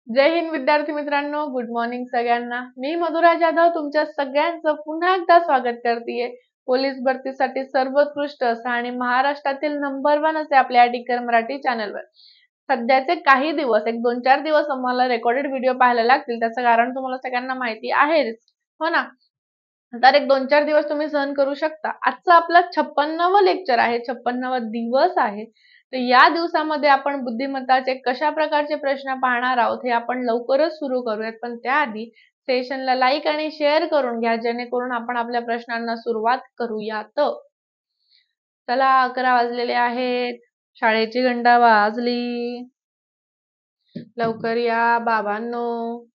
जय हिंद विद्यार्थी मित्रांनो, good morning सगळ्यांना. मी मधुरा जाधव तुमच्या सगळ्यांचं पुन्हा एकदा स्वागत करतेय. पोलीस भरतीसाठी सर्वोत्कृष्ट असं आणि महाराष्ट्रातील नंबर 1 असे आपल्या टिकर मराठी चॅनलवर सध्याचे काही दिवस, एक 2-4 दिवस आम्हाला रेकॉर्डेड व्हिडिओ पाहायला लागतील. त्याचं कारण तुम्हाला सगळ्यांना माहिती आहेच, हो ना? तर एक 2-4 दिवस तुम्ही सहन करू शकता. आजचं आपलं 56वं लेक्चर आहे, 56वा दिवस आहे. तर या दिवसामध्ये आपण बुद्धिमत्ताचे कशा प्रकारचे प्रश्न पाहणार आहोत हे आपण लवकरच सुरू करूयात. पण त्याआधी सेशनला लाईक आणि शेअर करून घ्या, जेणेकरून आपण आपल्या प्रश्नांना सुरुवात करूयात. चला, 11 वाजलेले आहेत, शाळेची घंटा वाजली. लवकर या बाबांनो.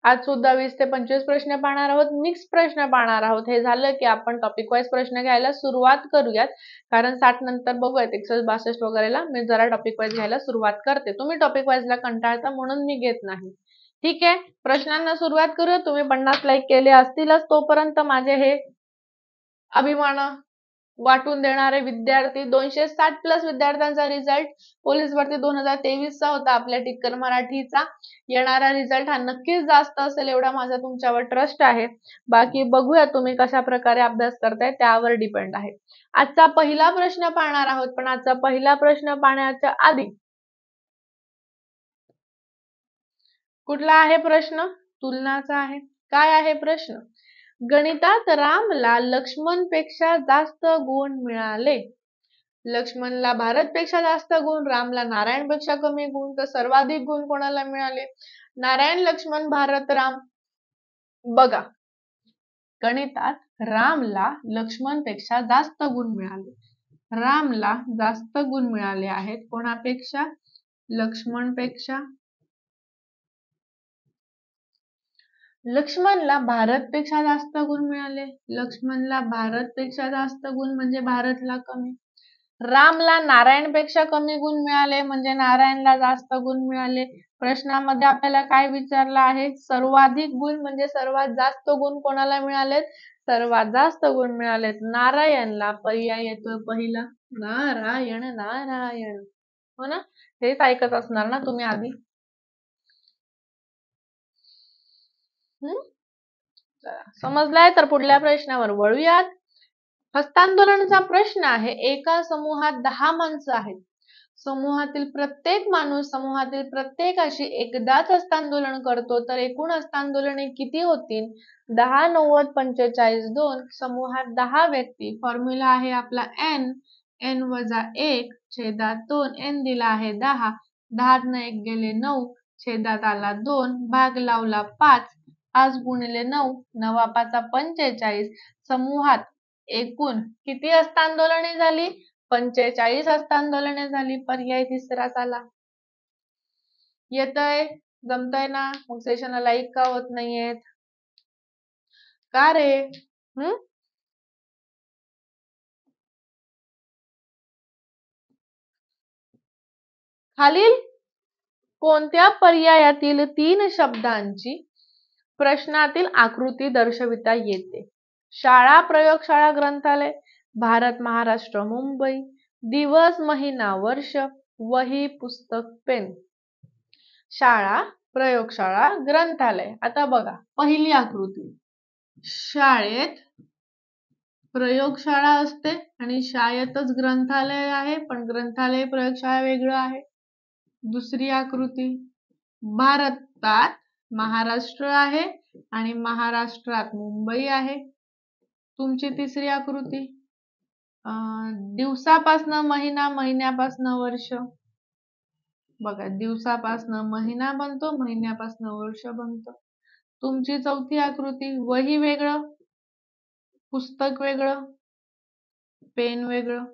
आज सुद्धा 20 ते 25 प्रश्न पाहणार आहोत, मिक्स प्रश्न पाहणार आहोत. हे झालं की आपण टॉपिक वाईज प्रश्न घ्यायला सुरुवात करूयात, कारण 60 नंतर बघूयात 162 वगैरेला मी जरा टॉपिक वाईज घ्यायला सुरुवात करते. तुम्ही टॉपिक वाईजला कंटाळता म्हणून मी घेत नाही. ठीक आहे, प्रश्नांना सुरुवात करूया. तुम्ही 50 लाईक केले असतीलच, तोपर्यंत माझे हे अभिमान वाटून देणारे विद्यार्थी 260+ विद्यार्थ्यांचा रिझल्ट पोलीस भरती 2023 चा होता आपल्या टिकर मराठीचा. येणारा रिझल्ट हा नक्कीच जास्त असेल एवढा माझा तुमच्यावर ट्रस्ट आहे. बाकी बघूया तुम्ही कशा प्रकारे अभ्यास करताय त्यावर डिपेंड आहे. आजचा पहिला प्रश्न पाहणार आहोत, पण आजचा पहिला प्रश्न पाहण्याच्या आधी कुठला आहे प्रश्न? तुलनाचा आहे. काय आहे प्रश्न? गणितात रामला लक्ष्मणपेक्षा जास्त गुण मिळाले. लक्ष्मणला भारतपेक्षा जास्त गुण, रामला नारायणपेक्षा कमी गुण. तर सर्वाधिक गुण कोणाला मिळाले? नारायण, लक्ष्मण, भारत, राम. बघा, गणितात रामला लक्ष्मणपेक्षा जास्त गुण मिळाले. रामला जास्त गुण मिळाले आहेत कोणापेक्षा? लक्ष्मणपेक्षा. लक्ष्मणला भारतपेक्षा जास्त गुण मिळाले. लक्ष्मणला भारतपेक्षा जास्त गुण म्हणजे भारतला कमी. रामला नारायणपेक्षा कमी गुण मिळाले म्हणजे नारायणला जास्त गुण मिळाले. प्रश्नामध्ये आपल्याला काय विचारलं आहे? सर्वाधिक गुण म्हणजे सर्वात जास्त गुण कोणाला मिळालेत? सर्वात जास्त गुण मिळालेत नारायणला. पर्याय येतो पहिला, नारायण नारायण, हो ना? हेच ऐकत असणार ना तुम्ही आधी. समजलाय? तर पुढल्या प्रश्नावर वळूयात. हस्तांदोलनाचा प्रश्न आहे. एका समूहात 10 माणसं आहेत. समूहातील प्रत्येक माणूस समूहातील प्रत्येकाशी एकदाच हस्तांदोलन करतो, तर एकूण हस्तांदोलने किती होतील? 10, 90, 45, 2. समूहात 10 व्यक्ती. फॉर्म्युला आहे आपला n, n - 1 छेदात 2. n दिला आहे 10, 10 ने 1 गेले 9, छेदात आला 2, भाग लावला 5, 5 गुणिले 9, 9 5 45. समूहात एकूण किती हस्तांदोलने झाली? 45 हस्तांदोलने झाली. पर्याय तिसरा आला. येतंय? जमतंय ना? मग सेशनला लाईक का होत नाहीयेत? का रे? खालील कोणत्या पर्यायातील 3 शब्दांची प्रश्नातील आकृती दर्शविता येते? शाळा, प्रयोगशाळा, ग्रंथालय. भारत, महाराष्ट्र, मुंबई. दिवस, महिना, वर्ष. वही, पुस्तक, पेन. शाळा, प्रयोगशाळा, ग्रंथालय. आता बघा, पहिली आकृती. शाळेत प्रयोगशाळा असते आणि शाळेतच ग्रंथालय आहे, पण ग्रंथालय प्रयोगशाळा वेगळं आहे. दुसरी आकृती. भारतात महाराष्ट्र आहे आणि महाराष्ट्रात मुंबई आहे. तुमची तिसरी आकृती. दिवसापासनं महिना, महिन्यापासनं वर्ष. बघा, दिवसापासनं महिना बनतो, महिन्यापासनं वर्ष बनतं. तुमची चौथी आकृती. वही वेगळं, पुस्तक वेगळं, पेन वेगळं.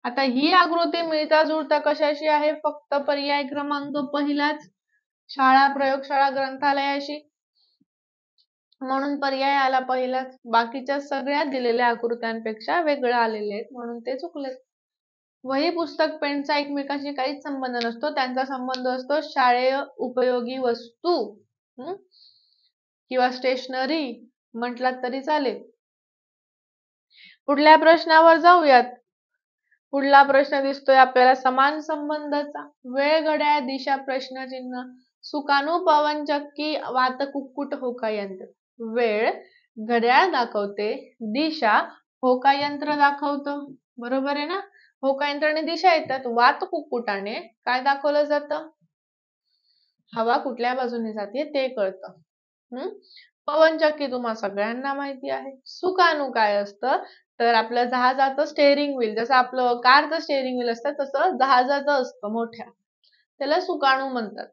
आता ही आकृती मिळता जुळता कशाशी आहे? फक्त पर्याय क्रमांक पहिलाच, शाळा, प्रयोगशाळा, ग्रंथालयाशी, म्हणून पर्याय आला पहिलाच. बाकीच्या सगळ्या दिलेल्या आकृत्यांपेक्षा वेगळं आलेले आहेत म्हणून ते चुकलेत. वही, पुस्तक, पेनचा एकमेकांशी काहीच संबंध नसतो. त्यांचा संबंध असतो शाळेय उपयोगी वस्तू किंवा स्टेशनरी म्हटलात तरी चालेल. पुढल्या प्रश्नावर जाऊयात. पुढला प्रश्न दिसतोय आपल्याला समान संबंधाचा. वेळ, घड्याळ, दिशा, प्रश्नचिन्ह. सुकाणू, पवनचक्की, वात, कुक्कुट, होकायंत्र. वेळ घड्याळ दाखवते, दिशा होकायंत्र दाखवतं. बरोबर आहे ना? होकायंत्राने दिशा येतात, वात कुक्कुटाने काय दाखवलं जातं? हवा कुठल्या बाजूने जाते ते कळतं. पवनचक्की तुम्हा सगळ्यांना माहिती आहे. सुकाणू काय असतं? तर आपलं जहाजाचं स्टेअरिंग व्हील, जसं आपलं कारचं स्टेअरिंग व्हील असतं तसं जहाजाचं असतं मोठ्या, त्याला सुकाणू म्हणतात.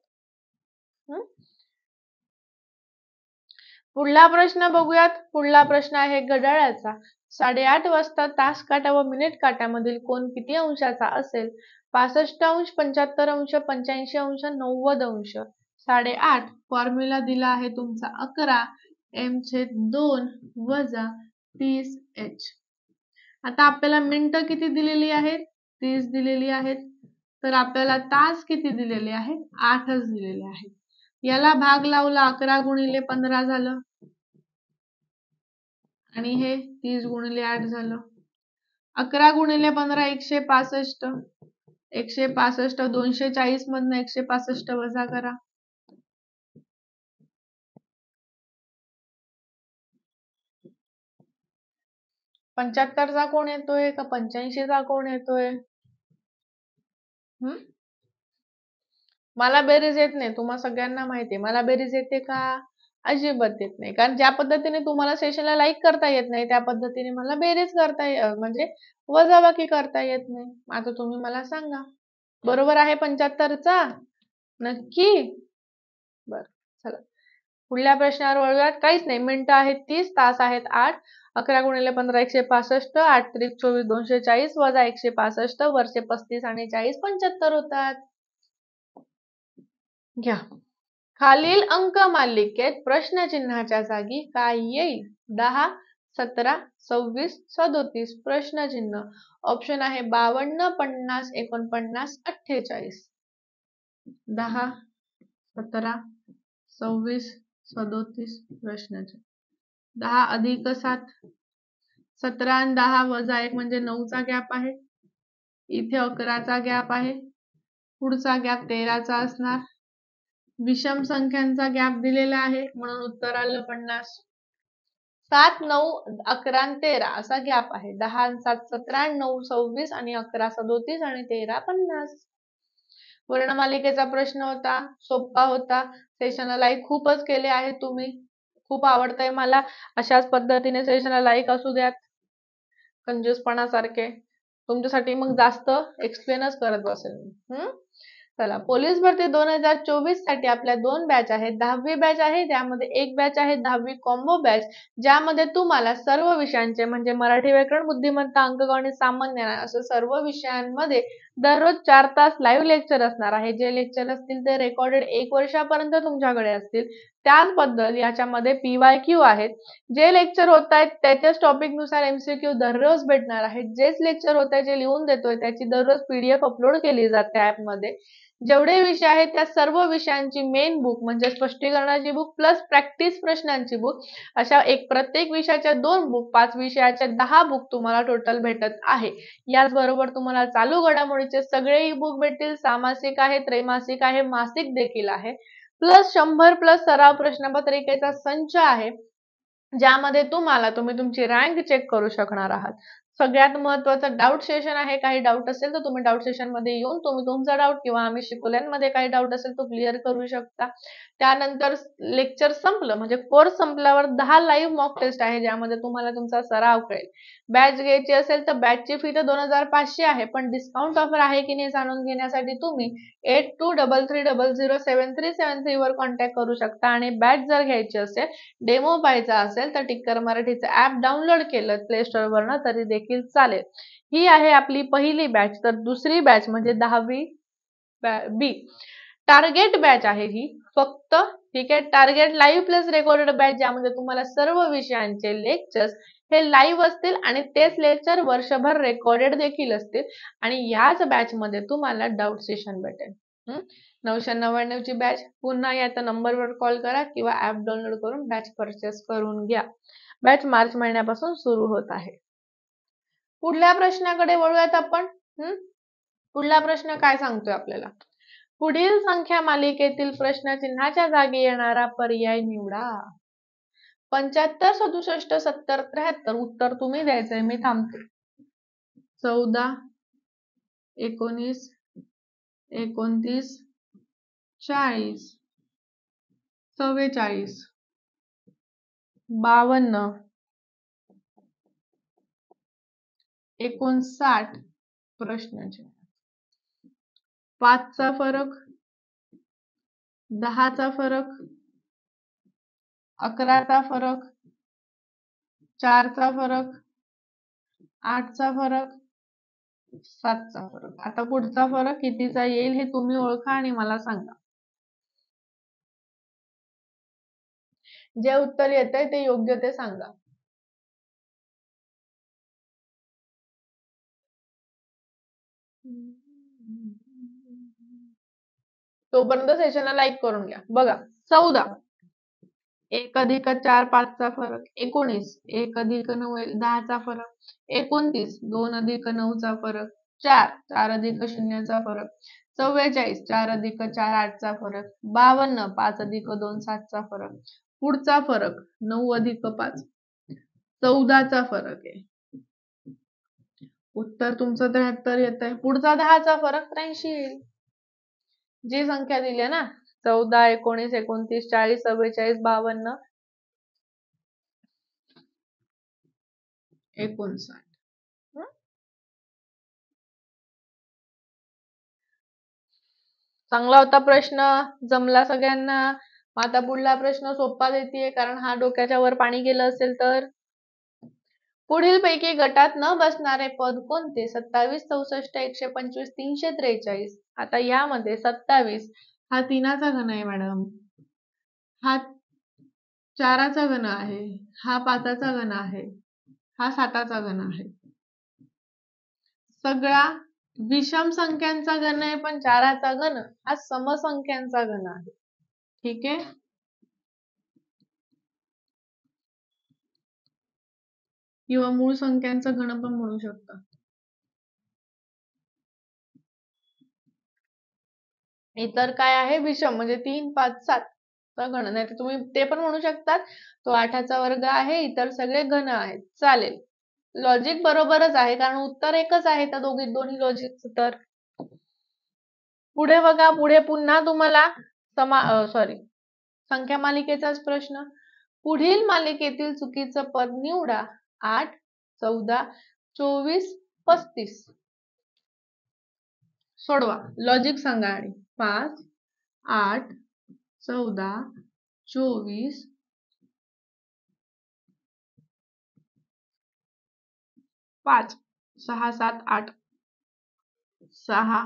पुढला प्रश्न बघूयात. पुढला प्रश्न आहे घड्याळाचा. 8:30 वाजता तास काटा व मिनिट काट्यामधील कोन किती अंशाचा असेल? 65 अंश, 75 अंश, 85 अंश, 90 अंश. 8:30 फॉर्म्युला दिला आहे तुमचा 11 m/2 वजा 30h. आता आपल्याला मिनिटं किती दिलेली आहेत? 30 दिलेली आहेत. तर आपल्याला तास किती दिलेले आहेत? 8च दिलेले आहेत. याला भाग लावला 11 गुणिले 15 झालं आणि हे 30 गुणिले 8 झालं. 11 गुणिले 15 165. 165 240 मधनं 165 वजा करा. 75 चा कोण येतोय का 85 चा कोण येतोय? मला बेरीज येत नाही, तुम्हा सगळ्यांना माहिती आहे. मला बेरीज येते का? अजिबात येत नाही. कारण ज्या पद्धतीने तुम्हाला सेशनला लाईक करता येत नाही त्या पद्धतीने मला बेरीज करता म्हणजे वजाबाकी करता येत नाही. आता तुम्ही मला सांगा, बरोबर आहे 75 चा? नक्की? बर, चला पुढल्या प्रश्नावर वळूयात. काहीच नाही, मिनिटं आहेत 30, तास आहेत 8. 11 गुणिले 15 165, 8 त्रिक 24 240 वजा 165 वरचे 35 आणि 40 75 होतात. घ्या. खालील अंक मालिकेत प्रश्नचिन्हाच्या जागी काय येईल? 10, 17, 26, 37. प्रश्नचिन्ह ऑप्शन आहे 52, 50, 49, 48. 10, 17, 26, 37. प्रश्नचिन्ह 10 अधिक 7, 17 आणि 10 वजा 1 म्हणजे 9चा गॅप आहे. इथे 11चा गॅप आहे. पुढचा गॅप 13चा असणार. विषम संख्यांचा गॅप दिलेला आहे म्हणून उत्तर आलं 50. 7, 9, 11 आणि 13 असा गॅप आहे. 10 आणि 7 17, 9 26 आणि 11 37 आणि 13 50. वर्णमालिकेचा प्रश्न होता, सोपा होता. सेशनला लाईक खूपच केले आहे तुम्ही. खूप आवडतंय मला. अशाच पद्धतीने सेशनला लाईक असू द्यात. कंजूसपणासारखे तुमच्यासाठी मग जास्त एक्सप्लेनच करत बसेल. चला, पोलीस भरती 2024 साठी आपल्या 2 बॅच आहेत. 10वी बॅच आहे, त्यामध्ये एक बॅच आहे 10वी कॉम्बो बॅच, ज्यामध्ये तुम्हाला सर्व विषयांचे म्हणजे मराठी व्याकरण, बुद्धिमत्ता, अंकगणित, सामान्य ज्ञान असं सर्व विषयांमध्ये दररोज 4 तास लाईव्ह लेक्चर असणार आहे. जे लेक्चर असतील ते रेकॉर्डेड 1 वर्षापर्यंत तुमच्याकडे असतील. त्याचबद्दल याच्यामध्ये PYQ आहेत. जे लेक्चर होत आहेत त्याच्याच टॉपिक नुसार MCQ दररोज भेटणार आहेत. जेच लेक्चर होत आहे जे लिहून देतोय त्याची दररोज PDF अपलोड केली जाते ऍपमध्ये. जेवढे विषय आहेत त्या सर्व विषयांची मेन बुक म्हणजे स्पष्टीकरणाची बुक प्लस प्रॅक्टिस प्रश्नांची बुक अशा प्रत्येक विषयाच्या 2 बुक, 5 विषयाच्या 10 बुक तुम्हाला टोटल भेटत आहे. याचबरोबर तुम्हाला चालू घडामोडीचे सगळे ई बुक भेटतील. सामासिक आहे, त्रैमासिक आहे, मासिक देखील आहे. प्लस 100 प्लस सराव प्रश्नपत्रिकेचा संच आहे, ज्यामध्ये तुम्ही तुमची रँक चेक करू शकणार आहात. सगळ्यात महत्त्वाचं डाऊट सेशन आहे. काही डाऊट असेल तर तुम्ही डाऊट सेशन मध्ये येऊन तुम्ही तुमचा डाऊट किंवा आम्ही शिकवल्यांमध्ये काही डाऊट असेल तो क्लिअर करू शकता. त्यानंतर लेक्चर संपलं म्हणजे कोर्स संपल्यावर 10 लाईव्ह मॉक टेस्ट आहे, ज्यामध्ये तुम्हाला तुमचा सराव कळेल. बॅच घ्यायची असेल तर बॅचची फी तर 2500 आहे, पण डिस्काउंट ऑफर आहे की नाही जाणून घेण्यासाठी तुम्ही 8233007373 वर कॉन्टॅक्ट करू शकता. आणि बॅच जर घ्यायची असेल, डेमो पाहायचा असेल तर टिक्कर मराठीचं ऍप डाउनलोड केलं प्ले स्टोर वरनं तरी देखील चालेल. ही आहे आपली पहिली बॅच. तर दुसरी बॅच म्हणजे 10वी बी टार्गेट बॅच आहे ही फक्त. ठीक आहे, target live plus recorded batch, ज्यामध्ये तुम्हाला सर्व विषयांचे लेक्चर्स हे लाईव्ह असतील आणि तेच लेक्चर वर्षभर रेकॉर्डेड देखील असतील. आणि याच बॅच मध्ये तुम्हाला डाऊट सेशन भेटेल. 999 ची बॅच. पुन्हा या नंबरवर कॉल करा किंवा ऍप डाउनलोड करून बॅच परचेस करून घ्या. बॅच मार्च महिन्यापासून सुरू होत आहे. पुढल्या प्रश्नाकडे वळूयात आपण. पुढला प्रश्न काय सांगतोय आपल्याला? पुढील संख्या मालिकेतील प्रश्नचिन्हाच्या जागी येणारा पर्याय निवडा. 75, 67, 70, 73 उत्तर तुम्ही द्यायचंय, मी थांबते. 14, 19, 29, 40, 44, 52, 59 प्रश्नाचे 5 चा फरक, 10 चा फरक, 11 चा फरक, 4 चा फरक, 8 चा फरक, 7 चा फरक. आता पुढचा फरक कितीचा येईल हे तुम्ही ओळखा आणि मला सांगा. जे उत्तर येतंय ते योग्य ते सांगा. तोपर्यंत सेशनला लाईक करून घ्या. बघा, 14, 1 अधिक 4, 5 चा फरक, 19, 1 अधिक 9, 10 चा फरक, 29, 2 अधिक 9 चा फरक, 4, 4 अधिक 0 चा फरक, 44, 4 अधिक 4, 8 चा फरक, 52, 5 अधिक 2, 7 चा फरक. पुढचा फरक 9 अधिक 5, 14 चा फरक आहे. उत्तर तुमचं 73 येत आहे. पुढचा 10 चा फरक 83 येईल. जी संख्या दिली आहे ना, 14, 19, 29, 40, 44, 52, 59. चांगला होता प्रश्न, जमला सगळ्यांना. आता पुढला प्रश्न सोपा देतीये, कारण हा डोक्याच्या वर पाणी गेलं असेल तर. पुढील पैकी गटात न बसणारे पद कोणते? 27, 64, 125, 343. आता यामध्ये 27 हा 3चा घन आहे मॅडम, हा 4चा घन आहे, हा 5चा घन आहे, हा 7चा घन आहे. सगळा विषम संख्यांचा घन आहे, पण 4चा घन हा समसंख्यांचा घन आहे. ठीक आहे. किंवा मूळ संख्यांचा घन पण म्हणू शकता. इतर काय आहे? विषम, म्हणजे 3, 5, 7 चा घन. नाही तर तुम्ही ते पण म्हणू शकतात, तो 8चा वर्ग आहे, इतर सगळे घन आहेत. चालेल, लॉजिक बरोबरच आहे, कारण उत्तर एकच आहे त्या दोन्ही लॉजिक. तर पुढे बघा, पुढे पुन्हा तुम्हाला संख्या मालिकेचाच प्रश्न. पुढील मालिकेतील चुकीचं पद निवडा. 8, 14, 24, 35. सोडवा, लॉजिक सांगा. आणि 5, 8, 14, 24, 5, 6, 7, 8, 6,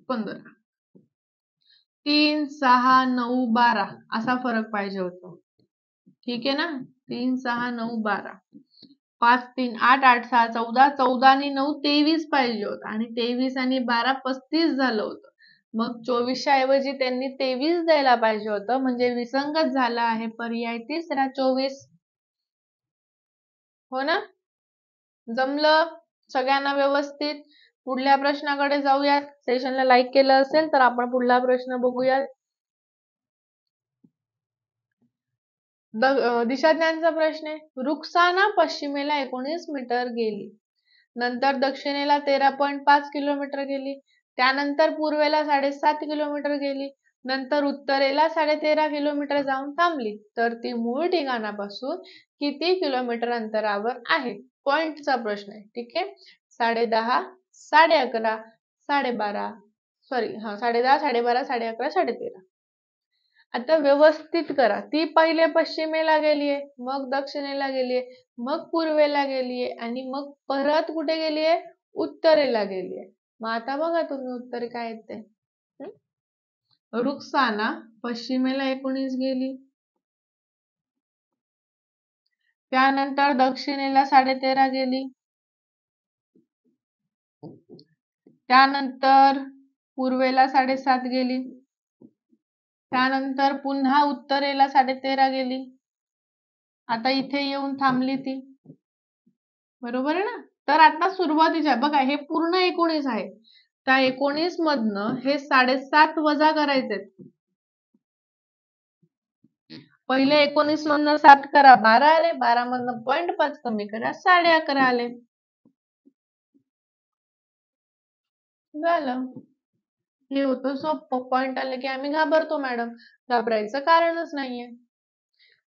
15, 3, 6, 9, 12 असा फरक पाहिजे होता. ठीक आहे ना? 3, 6, 9, 12. 5, 3, 8, 8, 6, 14, 14 आणि 9, 23 पाहिजे होता. आणि 23 आणि 12, 35 झालं होतं. मग 24च्या ऐवजी त्यांनी 23 द्यायला पाहिजे होतं, म्हणजे विसंगत झाला आहे पर्याय तिसरा 24. हो ना? जमलं सगळ्यांना व्यवस्थित? पुढल्या प्रश्नाकडे जाऊयात. सेशनला लाईक केलं असेल तर आपण पुढला प्रश्न बघूयात. दिशाज्ञानचा प्रश्न आहे. रुक्साना पश्चिमेला 19 मीटर गेली, नंतर दक्षिणेला 13.5 किलोमीटर गेली, त्यानंतर पूर्वेला 7.5 किलोमीटर गेली, नंतर उत्तरेला 13.5 किलोमीटर जाऊन थांबली. तर ती मूळ ठिकाणापासून किती किलोमीटर अंतरावर आहे? पॉइंटचा प्रश्न आहे. ठीक आहे. 10.5, 11.5, 12.5, 10.5, 12.5, 11.5, 13.5. आता व्यवस्थित करा. ती पहिले पश्चिमेला गेलीये, मग दक्षिणेला गेलीये, मग पूर्वेला गेलीये, आणि मग परत कुठे गेलीये? उत्तरेला गेलीये. मग आता बघा तुम्ही उत्तर काय येते. रुक्साना पश्चिमेला 19 गेली, त्यानंतर दक्षिणेला 13.5 गेली, त्यानंतर पूर्वेला 7.5 गेली, त्यानंतर पुन्हा उत्तरेला 13.5 गेली. आता इथे येऊन थांबली ती. बरोबर आहे ना. तर आता सुरुवातीच्या बघा हे पूर्ण 19 आहे. त्या 19 मधनं हे 7.5 वजा करायचे. पहिले 19 मधनं 7 करा 12 आले, 12 मधनं 0.5 कमी करा 11.5 आले. झालं. हे होतं सोपं. पॉइंट आले की आम्ही घाबरतो मॅडम. घाबरायचं कारणच नाहीये.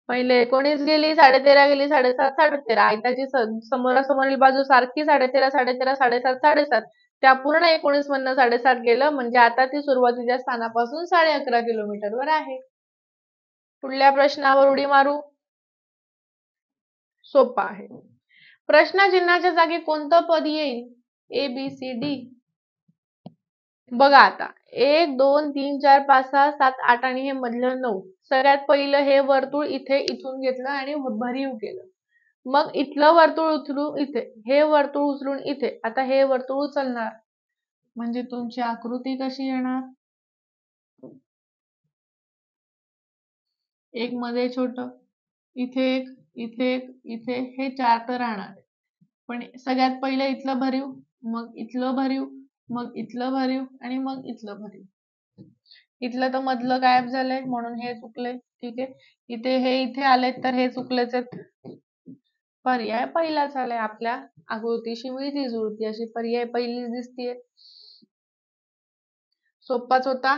पहिले 19 गेली, 13.5 गेली, 7.5, 13.5. आयताची समोरासमोरील बाजू सारखी 13.5, 13.5, 7.5, 7.5. त्या पूर्ण 19 मधनं 7.5 गेलं म्हणजे आता ती सुरुवातीच्या स्थानापासून 11.5 किलोमीटरवर आहे. पुढल्या प्रश्नावर उडी मारू. सोपा आहे. प्रश्नचिन्हाच्या जागी कोणतं पद येईल? A B C D. बघा आता 1 2 3 4 5 6 7 8 आणि हे मधलं 9. सगळ्यात पहिलं हे वर्तुळ इथे इथून घेतलं आणि भरीव केलं. मग इथलं वर्तुळ उचलून इथे, हे वर्तुळ उचलून इथे. आता हे वर्तुळ उचलणार म्हणजे तुमची आकृती कशी येणार? एक मध्ये छोट, इथे एक, इथे एक, इथे हे 4 तर राहणार. पण सगळ्यात पहिलं इथलं भरीव, मग इथलं भरीव, मग इथलं भरीव आणि मग इथलं भरीव. इथलं तर मधलं गायब झालंय म्हणून हे चुकलंय. ठीक आहे. इथे हे इथे आले तर हे चुकलेच आहेत. पर्याय पहिलाच आलाय. आपल्या आकृतीशी मिळती जुळती अशी पर्याय पहिलीच दिसतीये. सोपाच होता.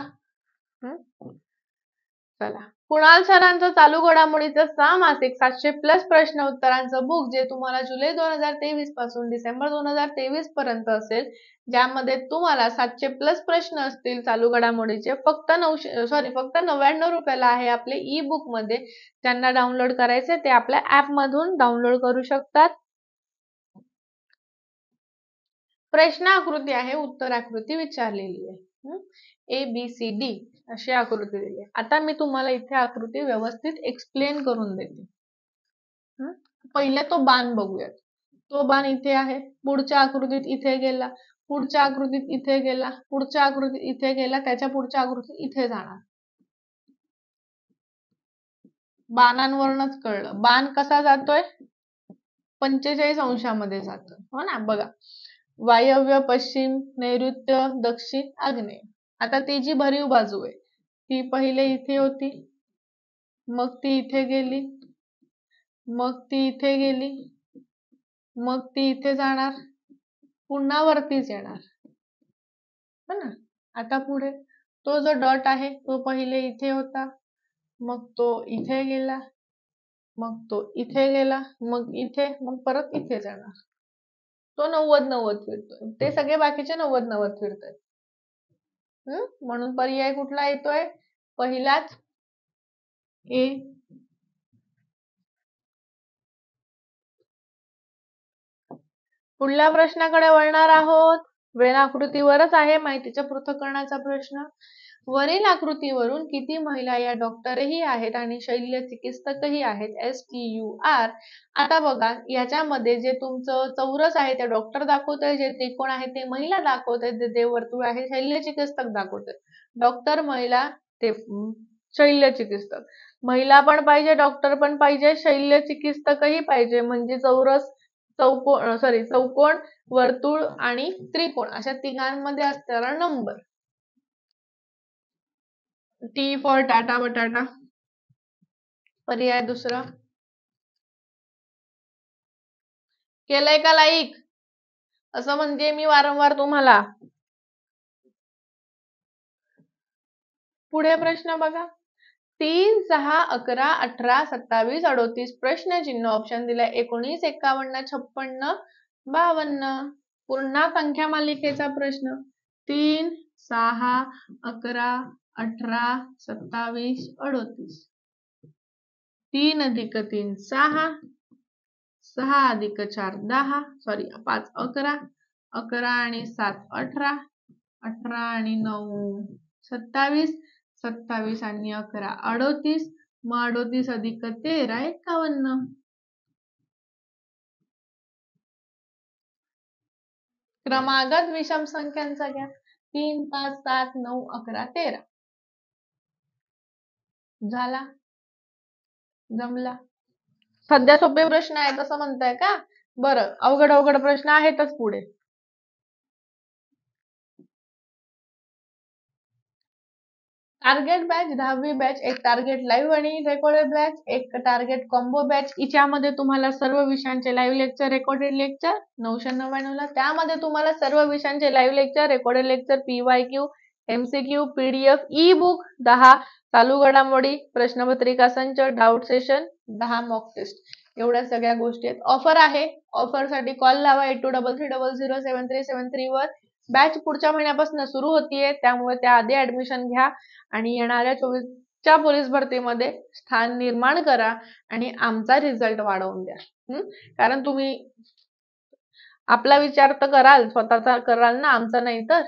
चला, कुणाल सरांचं चालू घडामोडीचं 6 मासिक 700+ प्रश्न उत्तरांचं बुक जे तुम्हाला जुलै 2023 पासून डिसेंबर 2023 पर्यंत असेल, ज्यामध्ये तुम्हाला 700+ प्रश्न असतील चालू घडामोडीचे, फक्त 99 रुपयाला आहे आपले ई बुक मध्ये. ज्यांना डाउनलोड करायचे ते आपल्या ऍप मधून डाउनलोड करू शकतात. प्रश्न आकृती आहे, उत्तर आकृती विचारलेली आहे. ए बी सी डी अशी आकृती दिली आहे. आता मी तुम्हाला इथे आकृती व्यवस्थित एक्सप्लेन करून देते. पहिले तो बाण बघूयात. तो बाण इथे आहे, पुढच्या आकृतीत इथे गेला, पुढच्या आकृतीत इथे गेला, पुढच्या आकृतीत इथे गेला, त्याच्या पुढच्या आकृतीत इथे जाणार. बाणांवरूनच कळलं. बाण कसा जातोय? 45 अंशामध्ये जातोय. हो ना. बघा, वायव्य, पश्चिम, नैऋत्य, दक्षिण, आग्नेय. आता ती जी भरीव बाजू आहे ती पहिले इथे होती, मग ती इथे गेली, मग ती इथे गेली, मग ती इथे जाणार, पुन्हा वरतीच येणार. हो ना. आता पुढे तो जो डॉट आहे तो पहिले इथे होता, मग तो इथे गेला, मग तो इथे गेला, मग इथे, मग परत इथे जाणार. तो 90-90 फिरतोय. ते सगळे बाकीचे 90-90 फिरतायत. म्हणून पर्याय कुठला येतोय? पहिलाच ए. पुढल्या प्रश्नाकडे वळणार आहोत. वेळ आकृतीवरच आहे, माहितीच्या पृथक्करणाचा प्रश्न. वरील आकृतीवरून किती महिला या डॉक्टरही आहेत आणि शल्य चिकित्सकही आहेत? STUR. आता बघा, याच्यामध्ये जे तुमचं चौरस आहे ते डॉक्टर दाखवतंय, जे त्रिकोण आहे ते महिला दाखवतंय, जे वर्तुळ आहे शल्य चिकित्सक दाखवतंय. डॉक्टर, महिला, ते शल्य चिकित्सक. महिला पण पाहिजे, डॉक्टर पण पाहिजे, शल्य चिकित्सकही पाहिजे. म्हणजे चौकोन, वर्तुळ आणि त्रिकोण अशा तिघांमध्ये असणारा नंबर. T फॉर टाटा बटाटा. पर्याय दुसरा. केलंय का लाईक? असं म्हणते मी वारंवार तुम्हाला. पुढे प्रश्न बघा. 3, 6, 11, 18, 27, 38 प्रश्नचिन्ह ऑप्शन दिलाय 19, 51, 56, 52. पुन्हा संख्या मालिकेचा प्रश्न. 3, 6, 11, 18, 27, 38. 3 अधिक 3 6, 6 अधिक 4 10, 5 11, 11 आणि 7 18, 18 आणि 9 27, 27 आणि 11 38, मग 38 अधिक 13 51. क्रमागत विषम संख्यांचा घ्या. 3, 5, 7, 9, 11, 13. झाला? जमला? सध्या सोपे प्रश्न आहेत असं म्हणताय का? बरं, अवघड अवघड प्रश्न आहेतच पुढे. टार्गेट बॅच 10वी बॅच, एक टार्गेट लाईव्ह आणि रेकॉर्डेड बॅच, एक टार्गेट कॉम्बो बॅच. हिच्यामध्ये तुम्हाला सर्व विषयांचे लाईव्ह लेक्चर, रेकॉर्डेड लेक्चर 999 ला. त्यामध्ये तुम्हाला सर्व विषयांचे live lecture, recorded lecture, PYQ, MCQ, PDF, E book 10, चालू घडामोडी, प्रश्नपत्रिका संच, डाऊट सेशन 10, मॉक टेस्ट. एवढ्या सगळ्या गोष्टी आहेत. ऑफर आहे. ऑफर साठी कॉल लावा 8233007373 वर. बॅच पुढच्या महिन्यापासून सुरू होतीये, त्यामुळे त्याआधी ऍडमिशन घ्या आणि येणाऱ्या 24च्या पोलीस भरतीमध्ये स्थान निर्माण करा आणि आमचा रिझल्ट वाढवून द्या. कारण तुम्ही आपला विचार तर कराल, स्वतःचा कराल ना, आमचा नाही तर.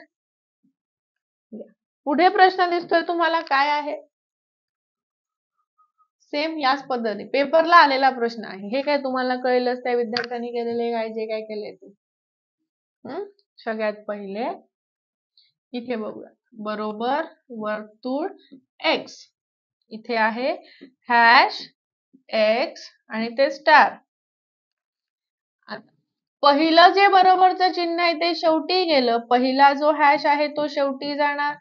पुढे प्रश्न दिसतोय तुम्हाला काय आहे? सेम याच पद्धती पेपरला आलेला प्रश्न आहे. हे काय तुम्हाला कळेलच त्या विद्यार्थ्यांनी केलेले काय, जे काय केले ते. सगळ्यात पहिले इथे बघूया. बरोबर वर्तुळ x, इथे आहे हॅश x आणि ते स्टार. पहिलं जे बरोबरचं चिन्ह आहे ते शेवटी गेलं. पहिला जो हॅश आहे तो शेवटी जाणार.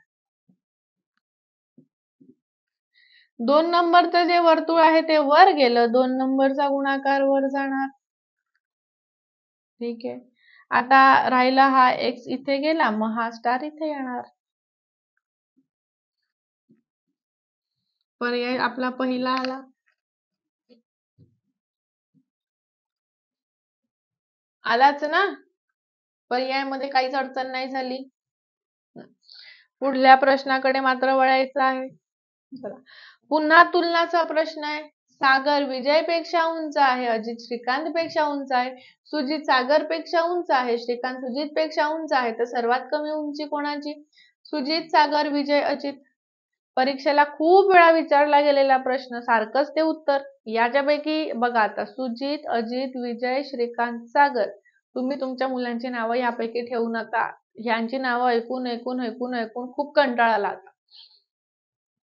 2 नंबरचं जे वर्तुळ आहे ते वर गेलं. 2 नंबरचा गुणाकार वर जाणार. ठीक आहे. आता राहिला हा x इथे गेला, मग हा स्टार इथे येणार. पर्याय आपला पहिला आला. आलाच ना? पर्यायामध्ये काहीच अडचण नाही झाली. पुढल्या प्रश्नाकडे मात्र वळायचं आहे. पुन्हा तुलनाचा प्रश्न आहे. सागर विजय पेक्षा उंच आहे, अजित श्रीकांत पेक्षा उंच आहे, सुजित सागर पेक्षा उंच आहे, श्रीकांत सुजित पेक्षा उंच आहे, तर सर्वात कमी उंची कोणाची? सुजित, सागर, विजय, अजित. परीक्षेला खूप वेळा विचारला गेलेला प्रश्न, सारखंच ते उत्तर. याच्यापैकी बघा आता, सुजित, अजित, विजय, श्रीकांत, सागर. तुम्ही तुमच्या मुलांची नावं यापैकी ठेवू नका. ह्यांची नावं ऐकून ऐकून ऐकून ऐकून खूप कंटाळा आला आता.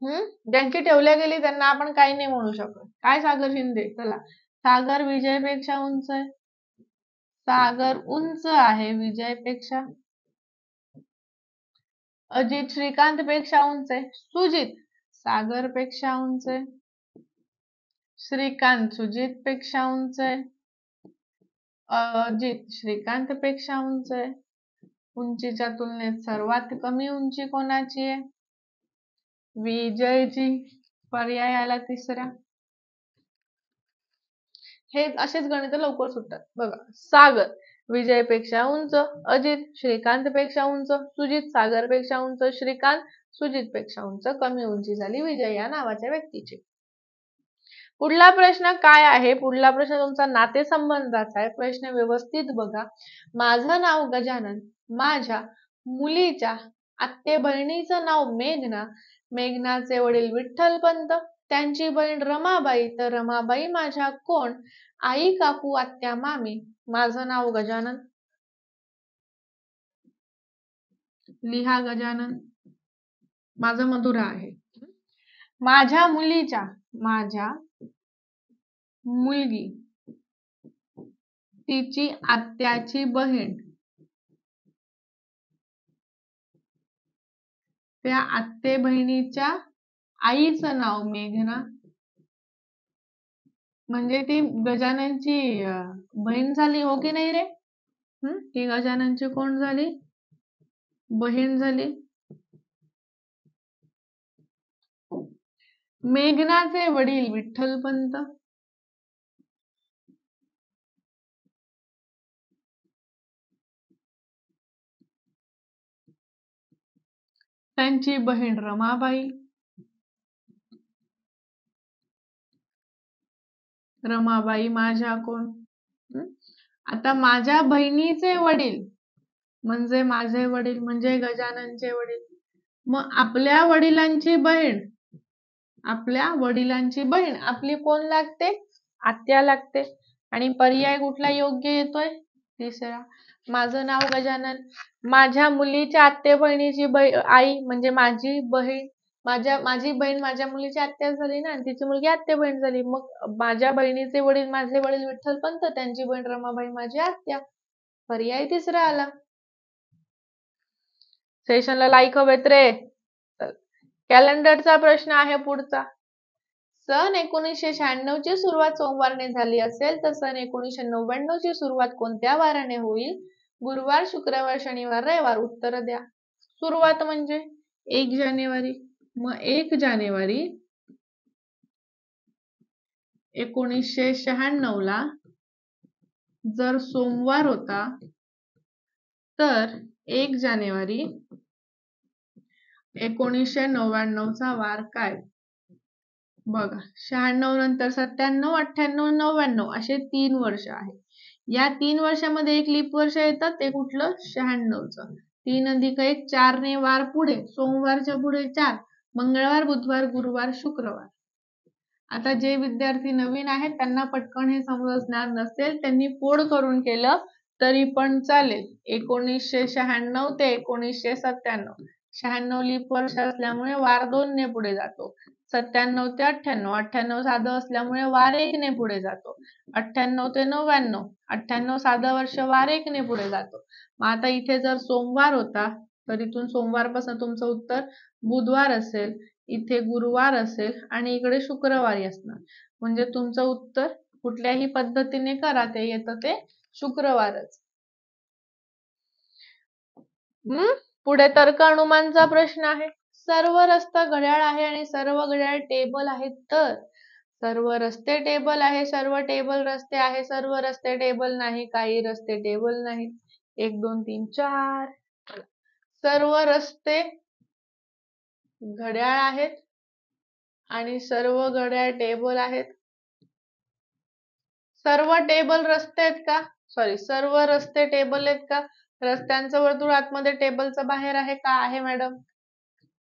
ज्यांची ठेवल्या गेली त्यांना आपण काही नाही म्हणू शकत. काय सागर शिंदे? चला, सागर विजय पेक्षा उंच आहे. सागर उंच आहे विजय पेक्षा. अजित श्रीकांत पेक्षा उंच आहे. सुजित सागर पेक्षा उंच आहे. श्रीकांत सुजित पेक्षा उंच आहे. अजित श्रीकांत पेक्षा उंच आहे. उंचीच्या तुलनेत सर्वात कमी उंची कोणाची आहे? विजयची. पर्याय आला तिसरा. हे असेच गणित लवकर सुटतात. बघा, सागर विजय पेक्षा उंच, अजित श्रीकांत पेक्षा उंच, सुजित सागर पेक्षा उंच, श्रीकांत सुजित पेक्षा उंच. कमी उंची झाली विजय या नावाच्या व्यक्तीची. पुढला प्रश्न काय आहे? पुढला प्रश्न तुमचा नातेसंबंधाचा आहे. प्रश्न व्यवस्थित बघा. माझं नाव गजानन, माझ्या मुलीच्या आत्ते बहिणीचं नाव मेघना, मेघनाचे वडील विठ्ठलपंत, त्यांची बहीण रमाबाई, तर रमाबाई माझ्या कोण? आई, काकू, आत्या, मामी. माझं नाव गजानन. लिहा गजानन. माझं मधुरा आहे. माझ्या मुलीच्या, माझ्या मुलगी, तिची आत्याची बहीण, त्या आत्ते बहिणीच्या आईचं नाव मेघना. म्हणजे ती गजाननची बहीण झाली, हो की नाही रे? ती गजाननची कोण झाली? बहीण झाली. मेघनाचे वडील विठ्ठलपंत, त्यांची बहीण रमाबाई, रमाबाई माझ्या कोण? आता माझ्या बहिणीचे वडील म्हणजे माझे वडील, म्हणजे गजाननचे वडील. मग आपल्या वडिलांची बहीण, आपल्या वडिलांची बहीण आपली कोण लागते? आत्या लागते. आणि पर्याय कुठला योग्य येतोय? तिसरा. माझं नाव गजानन, माझ्या मुलीच्या आत्ते बहिणीची आई म्हणजे माझी बहीण, माझी बहीण माझ्या मुलीची आत्या झाली ना, आणि तिची मुलगी आत्या बहीण झाली. मग माझ्या बहिणीचे वडील माझे वडील विठ्ठलपंत, त्यांची बहीण रमाबाई माझी आत्या. पर्याय तिसरा आला. सेशनला लाईक हवेत रे. कॅलेंडरचा प्रश्न आहे पुढचा. सन 1996 ची सुरुवात सोमवारने झाली असेल तर सन 1999 ची सुरुवात कोणत्या वाराने होईल? गुरुवार, शुक्रवार, शनिवार, रविवार. उत्तर द्या. सुरुवात म्हणजे 1 जानेवारी. मग 1 जानेवारी 1996 ला जर सोमवार होता तर 1 जानेवारी 1999 चा वार काय? बघा, 96 नंतर 97, 98, 99 असे 3 वर्ष आहेत. या 3 वर्षामध्ये एक लीप वर्ष येतं, ते कुठलं? 96चं. 3 अधिक 1 4 ने वार पुढे, सोमवारच्या पुढे 4, मंगळवार, बुधवार, गुरुवार, शुक्रवार. आता जे विद्यार्थी नवीन आहेत त्यांना पटकन हे समजणार नसेल, त्यांनी कोड करून केलं तरी पण चालेल. 1996 ते 1997. 96 लीप वर्ष असल्यामुळे वार 2 ने पुढे जातो. 97 ते 98, 98 साधं असल्यामुळे वार 1 ने पुढे जातो. 98 ते 99, 98 साधं वर्ष वार 1 ने पुढे जातो. मग आता इथे जर सोमवार होता तर इथून सोमवारपासून तुमचं उत्तर बुधवार असेल, इथे गुरुवार असेल आणि इकडे शुक्रवारी असणार. म्हणजे तुमचं उत्तर कुठल्याही पद्धतीने करा, ते येतं ते शुक्रवारच. पुढे तर्क अनुमानचा प्रश्न आहे. सर्व रस्ता घड्याळ आहे आणि सर्व घड्याळ टेबल आहेत तर सर्व रस्ते टेबल आहे, सर्व टेबल रस्ते आहे, सर्व रस्ते टेबल नाही, काही रस्ते टेबल नाहीत. 1 2 3 4. सर्व रस्ते घड्याळ आहेत आणि सर्व घड्याळ टेबल आहेत. सर्व टेबल रस्ते आहेत का? सर्व रस्ते टेबल आहेत का? रस्त्यांचं वर्तुळ आतमध्ये टेबलचं बाहेर आहे का? आहे मॅडम.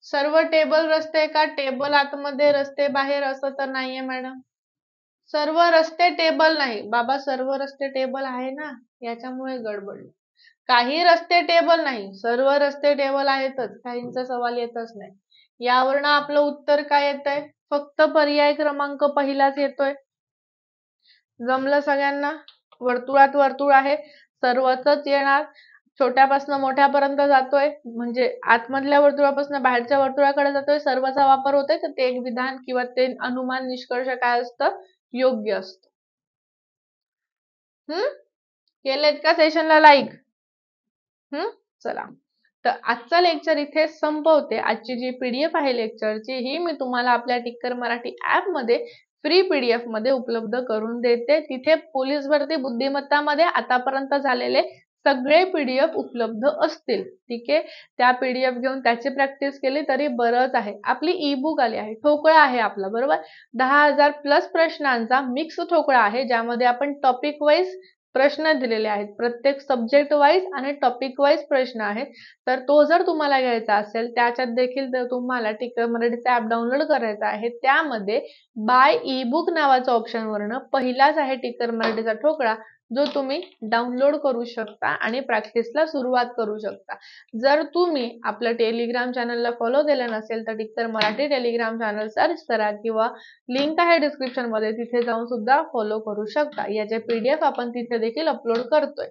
सर्व टेबल रस्ते का? टेबल आतमध्ये रस्ते बाहेर असं तर नाहीये मॅडम. सर्व रस्ते टेबल नाही बाबा, सर्व रस्ते टेबल आहे ना, याच्यामुळे गडबड. काही रस्ते टेबल नाही, सर्व रस्ते टेबल आहेतच, काहींचा सवाल येतच नाही. यावरनं आपलं उत्तर काय येतंय? फक्त पर्याय क्रमांक पहिलाच येतोय. जमलं सगळ्यांना? वर्तुळात वर्तुळ आहे, सर्वच येणार. छोट्यापासून मोठ्यापर्यंत जातोय, म्हणजे आतमधल्या वर्तुळापासून बाहेरच्या वर्तुळाकडे जातोय, सर्वचा वापर होतोय, तर ते एक विधान किंवा ते अनुमान निष्कर्ष काय असतं? योग्य असतं. केलेत का सेशनला लाईक? चला, तर आजचा लेक्चर इथे संपवते. आजची जी PDF आहे लेक्चरची, ही मी तुम्हाला आपल्या टिक्कर मराठी ऍप मध्ये फ्री PDF मध्ये उपलब्ध करून देते. तिथे पोलीस भरती बुद्धिमत्ता मध्ये आतापर्यंत झालेले सगळे PDF उपलब्ध असतील. ठीक आहे, त्या PDF घेऊन त्याची प्रॅक्टिस केली तरी बरंच आहे. आपली ई-बुक आली आहे, ठोकळा आहे आपला, बरोबर. 10,000 प्लस प्रश्नांचा मिक्स ठोकळा आहे, ज्यामध्ये आपण टॉपिक वाईज प्रश्न दिलेले आहेत. प्रत्येक सब्जेक्ट वाईज आणि टॉपिक वाईज प्रश्न आहेत. तर तो जर तुम्हाला घ्यायचा असेल, त्याच्यात देखील तुम्हाला टिक्कर मराठीचा ऍप डाउनलोड करायचा आहे. त्यामध्ये बाय ई बुक नावाचा ऑप्शन वरनं पहिलाच आहे टिक्कर मराठीचा ठोकळा, जो तुम्ही डाउनलोड करू शकता आणि प्रॅक्टिसला सुरुवात करू शकता. जर तुम्ही आपल्या टेलिग्राम चॅनलला फॉलो केलं नसेल तर टिक्कर मराठी टेलिग्राम चॅनल सर्च करा किंवा लिंक आहे डिस्क्रिप्शन मध्ये, तिथे जाऊन सुद्धा फॉलो करू शकता. याचे PDF आपण तिथे देखील अपलोड करतोय.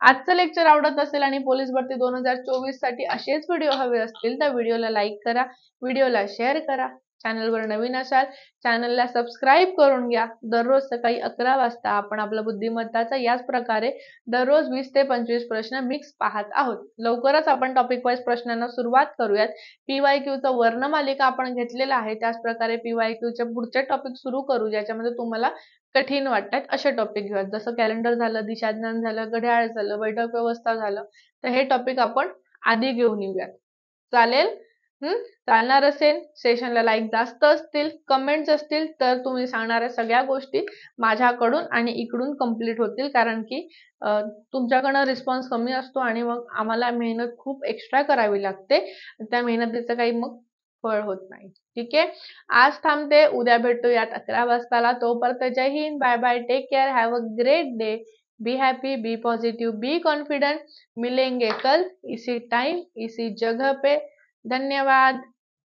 आजचं लेक्चर आवडत असेल आणि पोलीस भरती 2024 साठी असेच व्हिडिओ हवे असतील तर व्हिडिओला लाईक करा, व्हिडिओला शेअर करा. चॅनलवर नवीन असाल, चॅनलला सबस्क्राईब करून घ्या. दररोज सकाळी 11 वाजता आपण आपला बुद्धिमत्ताचा याच प्रकारे दररोज 20 ते 25 प्रश्न मिक्स पाहत आहोत. लवकरच आपण टॉपिक वाईज प्रश्नांना सुरुवात करूयात. PYQ चं वर्णमालिका आपण घेतलेला आहे, त्याच प्रकारे PYQ चे पुढचे टॉपिक सुरू करू, ज्याच्यामध्ये तुम्हाला कठीण वाटतात असे टॉपिक घेऊयात. जसं कॅलेंडर झालं, दिशाज्ञान झालं, घड्याळ झालं, बैठक व्यवस्था झालं, तर हे टॉपिक आपण आधी घेऊन येऊयात. चालेल? चालणार असेल, सेशनला लाईक जास्त असतील, कमेंट्स असतील, तर तुम्ही सांगणाऱ्या सगळ्या गोष्टी माझ्याकडून आणि इकडून कंप्लीट होतील. कारण की तुमच्याकडनं रिस्पॉन्स कमी असतो आणि मग आम्हाला मेहनत खूप एक्स्ट्रा करावी लागते. त्या मेहनतीचं काही मग फळ होत नाही. ठीक आहे, आज थांबते, उद्या भेटूयात 11 वाजताला. तोपर्यंत जय Hind, bye bye, take care, have a great day, be happy, be positive, be confident. मिलेंगे कल इसी टाइम इसी जगह पे. धन्यवाद.